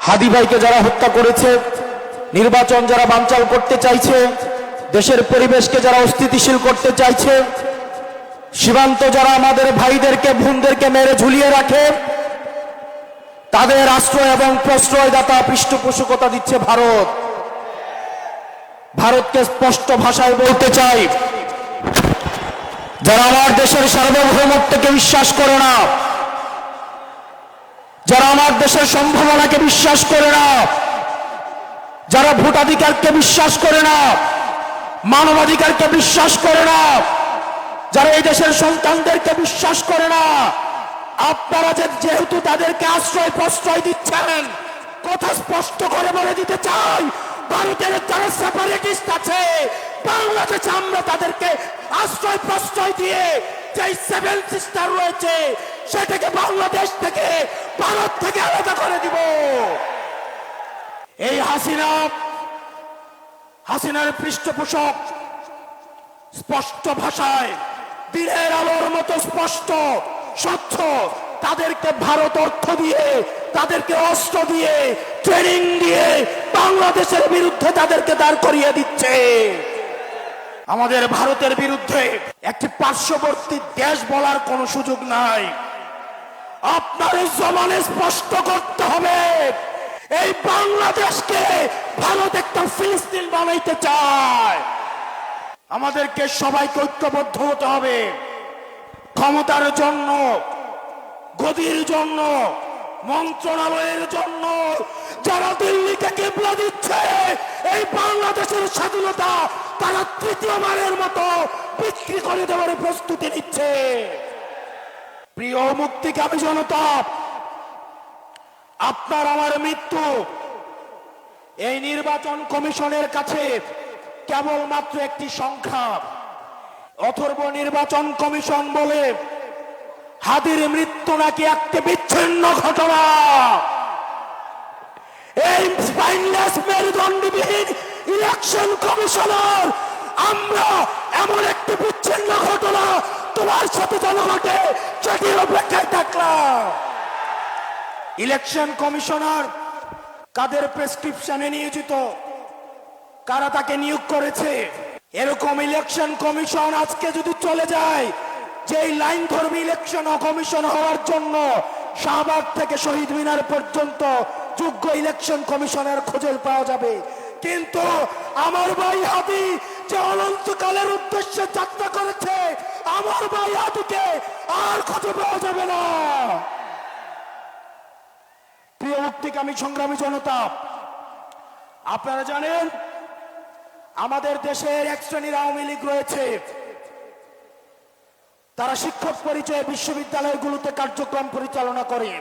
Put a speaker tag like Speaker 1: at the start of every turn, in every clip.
Speaker 1: হাদি ভাইকে যারা হত্যা করেছে, নির্বাচন যারা বানচাল করতে চাইছে, দেশের পরিবেশকে যারা অস্থিতিশীল করতে চাইছে, সীমান্ত যারা আমাদের ভাইদেরকে বোনদেরকে মেরে ঝুলিয়ে রাখে, তাদের আশ্রয় এবং প্রশ্রয়দাতা পৃষ্ঠপোষকতা দিচ্ছে ভারত। ভারতকে স্পষ্ট ভাষায় বলতে চাই, যারা আমার দেশের সার্বভৌমত্বকে বিশ্বাস করে না, যারা আমার দেশের সম্ভাবনাকে বিশ্বাস করে না, যারা ভোটাধিকারকে বিশ্বাস করে না, মানবাধিকারকে বিশ্বাস করে না, যারা এই দেশের সন্তানদেরকে বিশ্বাস করে না, আপনারা যেহেতু তাদেরকে আশ্রয় প্রশ্রয় দিচ্ছেন, কথা স্পষ্ট করে বলে দিতে চাই, ভারতের যারা সেপারেটিস্ট আছে বাংলাদেশে আমরা তাদেরকে আশ্রয় প্রশ্রয় দিয়ে যে সেভেন সিস্টার রয়েছে সেটাকে বাংলাদেশ থেকে, ভারত থেকে আলাদা করে দিব। এই হাসিনার পৃষ্ঠপোষক স্পষ্ট ভাষায় দিনের আলোর মতো স্পষ্ট স্বচ্ছ, তাদেরকে ভারত অর্থ দিয়ে, তাদেরকে অস্ত্র দিয়ে, ট্রেনিং দিয়ে বাংলাদেশের বিরুদ্ধে তাদেরকে দাঁড় করিয়ে দিচ্ছে। আমাদের ভারতের বিরুদ্ধে একটি পার্শ্ববর্তী দেশ বলার কোনো সুযোগ নাই। আপনার জবানে স্পষ্ট করতে হবে, এই বাংলাদেশকে ভারত একটা ফিলিস্তিন বানাইতে চায়। আমাদেরকে সবাইকে ঐক্যবদ্ধ হতে হবে। ক্ষমতার জন্য, গদির জন্য, মন্ত্রণালয়ের জন্য যারা দিল্লিকে কিবলা দিচ্ছে, এই বাংলাদেশের স্বাধীনতা তারা তৃতীয়বারের মতো বিক্রি করে দেওয়ার প্রস্তুতি নিচ্ছে। প্রিয় মুক্তিকামী জনতা, আপনার আমার মৃত্যু এই নির্বাচন কমিশনের কাছে কেবলমাত্র একটি সংখ্যা। অথর্ব নির্বাচন কমিশন বলে হাদির মৃত্যু নাকি একটি বিচ্ছিন্ন ঘটনা। এই স্পাইনলেস মেরুদণ্ডবিহীন ইলেকশন কমিশনার, আমরা এমন একটি বিচ্ছিন্ন ঘটনা তোমার সাথে যেন ঘটে সেটির অপেক্ষায় থাকলাম। ইলেকশন কমিশনার কাদের প্রেসক্রিপশনে নিয়োজিত, কারা তাকে নিয়োগ করেছে? এরকম ইলেকশন কমিশন আজকে যদি চলে যায়, যে লাইন ধর্মী ইলেকশন কমিশন হওয়ার জন্য শাহবাগ থেকে শহীদ মিনার পর্যন্ত যোগ্য ইলেকশন কমিশনের খোঁজে পাওয়া যাবে, কিন্তু আমার ভাই হাদি যে অনন্তকালের উদ্দেশ্যে যাত্রা করেছে, আমার ভাই হাদিকে আর খুঁজে পাওয়া যাবে না। প্রিয় মুক্তিকামী সংগ্রামী জনতা, আপনারা জানেন আমাদের দেশের এক শ্রেণীর আওয়ামী লীগ রয়েছে, তারা শিক্ষক পরিচয়ে বিশ্ববিদ্যালয়গুলোতে কার্যক্রম পরিচালনা করে,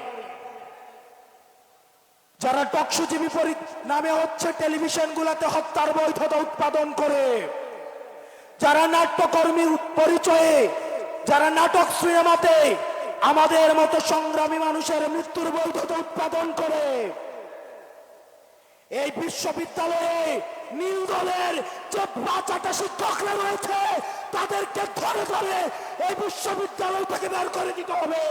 Speaker 1: যারা টকশোজীবী নামে হচ্ছে টেলিভিশনগুলোতে হত্যার বৈধতা উৎপাদন করে, যারা নাট্যকর্মী পরিচয়ে, যারা নাটক সিনেমাতে আমাদের মতো সংগ্রামী মানুষের মৃত্যুর বৈধতা উৎপাদন করে, এই বিশ্ববিদ্যালয়ে নীল দলের যে ৫টা শিক্ষকরা রয়েছে তাদেরকে ধরে ধরে এই বিশ্ববিদ্যালয় থেকে বের করে দিতে হবে।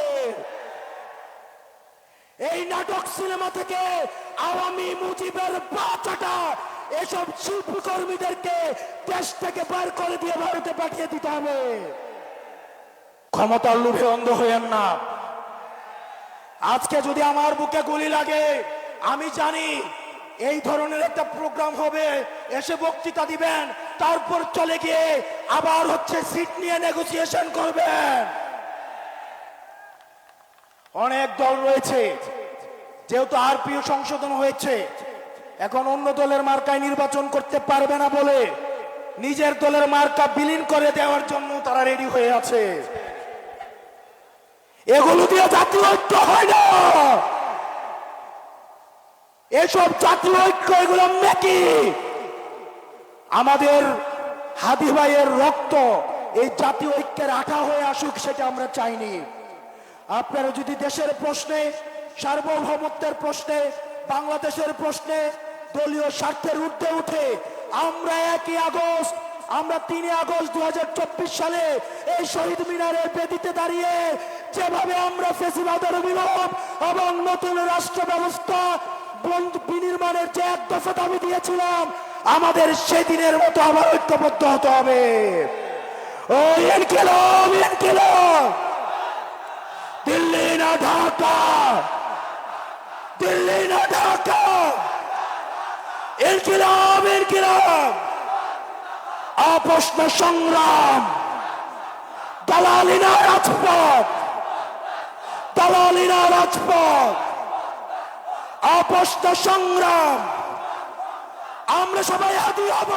Speaker 1: এই নাটক সিনেমা থেকে আওয়ামী মুজিবের ৫টা এসব শিল্পকর্মীদেরকে দেশ থেকে বের করে দিয়ে ভারতে পাঠিয়ে দিতে হবে। ক্ষমতার লোভে অন্ধ হইয়েন না। আজকে যদি আমার বুকে গুলি লাগে, আমি জানি এই ধরনের একটা প্রোগ্রাম হবে, এসে বক্তৃতা দিবেন, তারপর চলে গিয়ে আবার হচ্ছে সিট নিয়ে নেগোসিয়েশন করবেন। অনেক দল রয়েছে, যেহেতু আরপিও সংশোধন হয়েছে, এখন অন্য দলের মার্কায় নির্বাচন করতে পারবে না বলে নিজের দলের মার্কা বিলীন করে দেওয়ার জন্য তারা রেডি হয়ে আছে। এগুলো দিয়ে জাতীয় ঐক্য হয় না। এসব জাতীয় ঐক্য, এগুলো নাকি আমাদের হাদি ভাইয়ের রক্ত এই জাতীয় ঐক্যের আঠা হয়ে আসুক, সেটা আমরা চাইনি। আপনারা যদি দেশের প্রশ্নে, সার্বভৌমত্বের প্রশ্নে, বাংলাদেশের প্রশ্নে দলীয় স্বার্থের ঊর্ধ্বে উঠে আমরা 1 আগস্ট, আমরা 3 আগস্ট 2024 সালে এই শহীদ মিনারের বেদিতে দাঁড়িয়ে যেভাবে আমরা ফ্যাসিবাদের বিলোপ এবং নতুন রাষ্ট্র ব্যবস্থা বিনির্মাণের যে এক দফা দাবি দিয়েছিলাম, আমাদের সেদিনের মতো আবার ঐক্যবদ্ধ হতে হবে। ও ইনকিলাব, ইনকিলাব, দিল্লি না ঢাকা, দিল্লি না ঢাকা, ইনকিলাব, ইনকিলাব, আপোষ না সংগ্রাম, দালালি না রাজপথ, দালালি না রাজপথ, আপোষ না সংগ্রাম। আমরা সবাই হাতি হব,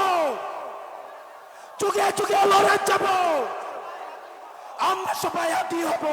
Speaker 1: যুগে যুগে লড়ে যাব, আমরা সবাই হাতি হব।